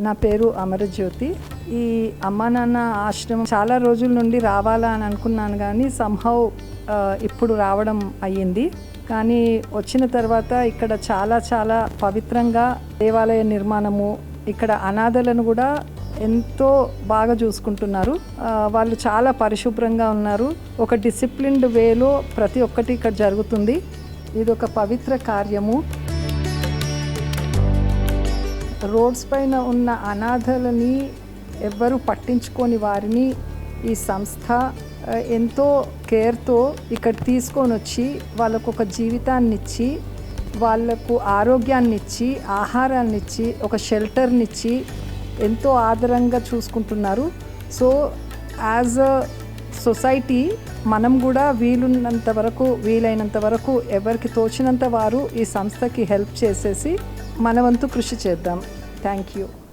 నా పేరు అమరజ్యోతి. ఈ అమ్మా నాన్న ఆశ్రమం చాలా రోజుల నుండి రావాలా అని అనుకున్నాను, కానీ సంహౌ ఇప్పుడు రావడం అయ్యింది. కానీ వచ్చిన తర్వాత ఇక్కడ చాలా చాలా పవిత్రంగా దేవాలయ నిర్మాణము, ఇక్కడ అనాథలను కూడా ఎంతో బాగా చూసుకుంటున్నారు. వాళ్ళు చాలా పరిశుభ్రంగా ఉన్నారు. ఒక డిసిప్లిన్డ్ వేలో ప్రతి ఒక్కటి ఇక్కడ జరుగుతుంది. ఇది ఒక పవిత్ర కార్యము. రోడ్స్ పైన ఉన్న అనాథలని ఎవ్వరూ పట్టించుకొని వారిని ఈ సంస్థ ఎంతో కేర్తో ఇక్కడ తీసుకొని వచ్చి వాళ్ళకు ఒక జీవితాన్ని ఇచ్చి, వాళ్ళకు ఆరోగ్యాన్ని ఇచ్చి, ఆహారాన్ని ఇచ్చి, ఒక షెల్టర్ని ఇచ్చి ఎంతో ఆదరంగా చూసుకుంటున్నారు. సో యాజ్ అ సొసైటీ మనం కూడా వీలైనంత వరకు ఎవరికి తోచినంత వారు ఈ సంస్థకి హెల్ప్ చేసేసి మన వంతు కృషి చేద్దాం. Thank you.